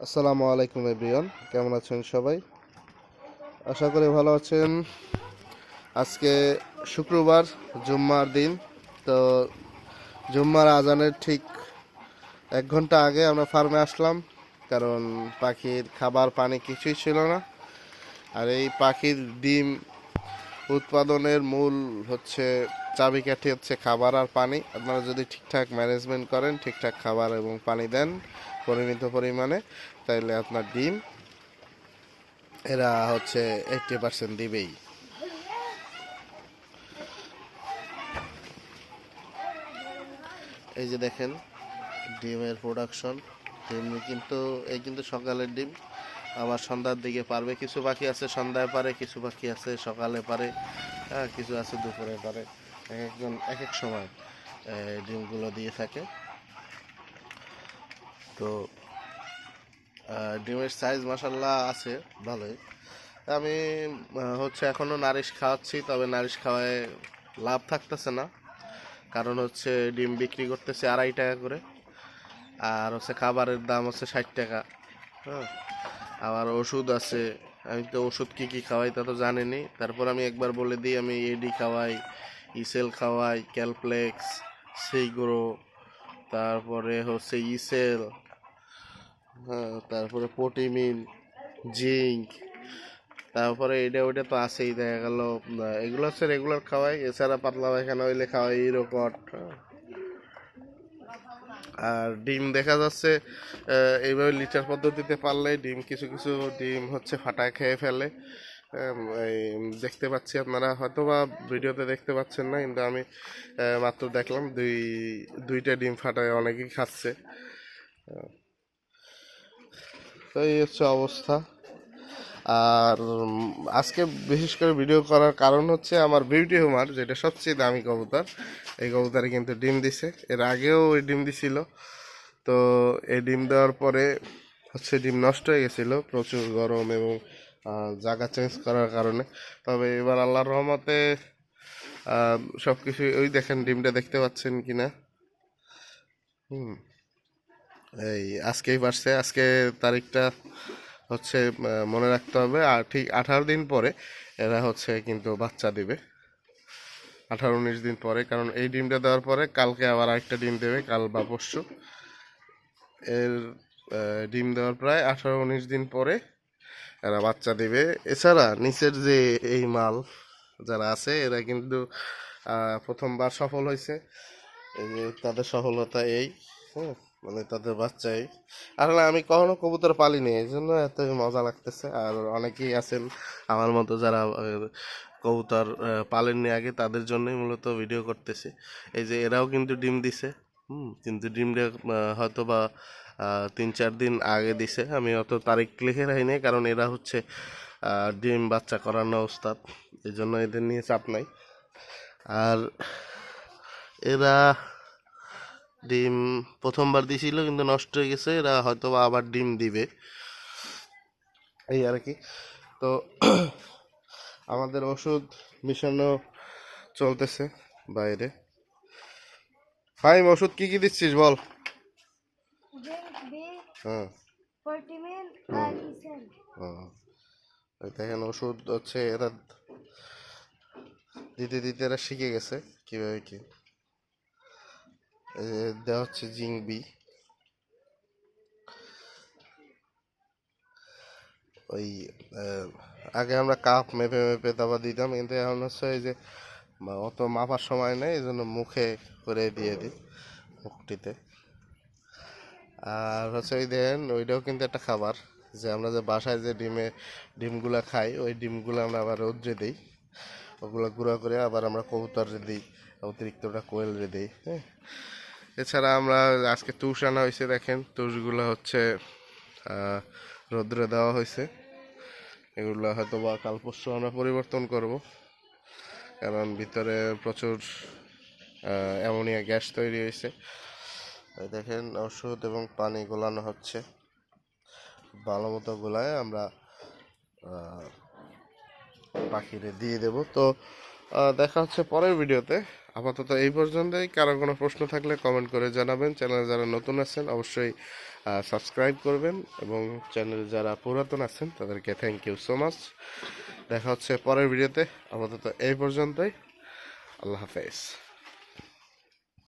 আসসালামু আলাইকুম এভরিওয়ান, কেমন আছেন সবাই? আশা করি ভালো আছেন। আজকে শুক্রবার, জুম্মার দিন। তো জুম্মার আজানের ঠিক 1 ঘন্টা আগে আমরা ফার্মে আসলাম, কারণ পাখির খাবার পানি কিছুই ছিল না। আর এই পাখির ডিম উৎপাদনের মূল হচ্ছে চাবিকাঠি হচ্ছে খাবার আর পানি। আপনারা যদি ঠিকঠাক ম্যানেজমেন্ট করেন, ঠিকঠাক খাবার এবং পানি দেন পরিমিত পরিমাণে, তাইলে আপনার ডিম এরা হচ্ছে 80% দিবেই। এই যে দেখেন ডিমের প্রোডাকশন। ডিম কিন্তু সকালের ডিম, আবার সন্ধ্যার দিকে পারবে। কিছু পাখি আছে সন্ধ্যায় পারে, কিছু পাখি আছে সকালে পারে, হ্যাঁ, কিছু আছে দুপুরে পারে। এক একজন এক এক সময় ডিমগুলো দিয়ে থাকে। তো ডিমের সাইজ মাসাল্লাহ আছে ভালোই। আমি হচ্ছে এখনও নারিশ খাওয়াচ্ছি, তবে নারিশ খাওয়ায় লাভ থাকতেছে না। কারণ হচ্ছে ডিম বিক্রি করতেছে 2.5 টাকা করে, আর হচ্ছে খাবারের দাম হচ্ছে 60 টাকা। হ্যাঁ, আবার ওষুধ আছে। আমি তো ওষুধ কি কি খাওয়াই তা তো জানেনি। তারপর আমি একবার বলে দিই, আমি এডি খাওয়াই, ইসেল খাওয়াই, ক্যালপ্লেক্স, সেইগ্রো, তারপরে হচ্ছে ইসেল, হ্যাঁ, তারপরে প্রোটিমিন, জিঙ্ক, তারপরে এটা ওইটা তো আছেই। দেখা গেল এগুলো হচ্ছে রেগুলার খাওয়াই। এছাড়া পাতলা পায়খানা হইলে খাওয়াই ইরোকট। আর ডিম দেখা যাচ্ছে এইভাবে লিটার পদ্ধতিতে পারলে ডিম কিছু কিছু ডিম হচ্ছে ফাটায় খেয়ে ফেলে। এই দেখতে পাচ্ছি, আপনারা হয়তো বা ভিডিওতে দেখতে পাচ্ছেন না, কিন্তু আমি মাত্র দেখলাম দুইটা ডিম ফাটায় অনেকেই খাচ্ছে। তো এই হচ্ছে অবস্থা। আর আজকে বিশেষ করে ভিডিও করার কারণ হচ্ছে আমার বিউটি হোমার, যেটা সবচেয়ে দামি কবুতর। এই কবুতরে কিন্তু ডিম দিছে, এর আগেও ওই ডিম দিছিল। তো এই ডিম দেওয়ার পরে হচ্ছে ডিম নষ্ট হয়ে গেছিলো প্রচুর গরম এবং জায়গা চেঞ্জ করার কারণে। তবে এবার আল্লাহর রহমতে সব কিছু, ওই দেখেন ডিমটা দেখতে পাচ্ছেন কিনা। হুম, এই আজকেই পারছে। আজকে তারিখটা হচ্ছে মনে রাখতে হবে। আর ঠিক 18 দিন পরে এরা হচ্ছে কিন্তু বাচ্চা দিবে, 18-19 দিন পরে। কারণ এই ডিমটা দেওয়ার পরে কালকে আবার আরেকটা ডিম দেবে, কাল বা পরশু। এর ডিম দেওয়ার প্রায় 18-19 দিন পরে এরা বাচ্চা দিবে। এছাড়া নিচের যে এই মাল যারা আছে, এরা কিন্তু প্রথমবার সফল হয়েছে। এই যে তাদের সফলতা এই, হ্যাঁ, মানে তাদের বাচ্চাই। আসলে আমি কখনো কবুতর পালিনি, এই জন্য এত মজা লাগতেছে। আর অনেকেই আছেন আমার মতো যারা কবুতর পালেননি আগে, তাদের জন্যই মূলত ভিডিও করতেছি। এই যে এরাও কিন্তু ডিম দিছে। কিন্তু ডিমটা হয়তো বা 3-4 দিন আগে দিছে। আমি অত তারিখ লিখে রাখিনি, কারণ এরা হচ্ছে ডিম বাচ্চা করানো ওস্তাদ, এই জন্য এদের নিয়ে চাপ নাই। আর এরা ডিম প্রথমবার দিছিল কিন্তু নষ্ট হয়ে গেছে, এরা হয়তো বা আবার ডিম দিবে, এই আর কি। তো আমাদের ওষুধ মিশানো চলতেছে বাইরে। ফাইম, ওষুধ কি কি দিচ্ছিস বল? হ্যাঁ, দেখেন ওষুধ হচ্ছে এরা দিতে দিতে এরা শিখে গেছে কিভাবে কি দেওয়া হচ্ছে। জিঙ্ক বি, ওই আগে আমরা কাপ মেপে মেপে তারপর দিতাম, কিন্তু এখন হচ্ছে এই যে অত মাপার সময় নেই, এই জন্য মুখে করে দিয়ে দিই, মুখটিতে। আর হচ্ছে ওই দেন ওইটাও কিন্তু একটা খাবার, যে আমরা যে বাসায় যে ডিমগুলা খাই, ওই ডিমগুলো আমরা আবার রৌদ্রে দিই, ওগুলো গুঁড়া করে আবার আমরা কবুতরে দিই, অতিরিক্তটা কোয়েলরে দিই। হ্যাঁ, এছাড়া আমরা আজকে তুষ আনা হয়েছে, দেখেন তুষগুলো হচ্ছে রৌদ্রে দেওয়া হয়েছে। এগুলো হয়তো বা কাল পরশু আমরা পরিবর্তন করব, কারণ ভিতরে প্রচুর অ্যামোনিয়া গ্যাস তৈরি হয়েছে। দেখেন ওষুধ এবং পানি গোলানো হচ্ছে, ভালো মতো গোলায় আমরা পাখিরে দিয়ে দেব। তো দেখা হচ্ছে পরের ভিডিওতে। আপাতত এই পর্যন্তই। কারো কোনো প্রশ্ন থাকলে কমেন্ট করে জানাবেন। চ্যানেলে যারা নতুন আছেন অবশ্যই সাবস্ক্রাইব করবেন এবং চ্যানেলে যারা পুরাতন আছেন তাদেরকে থ্যাংক ইউ সো মাচ। দেখা হচ্ছে পরের ভিডিওতে, আপাতত এই পর্যন্তই। আল্লাহ হাফেজ।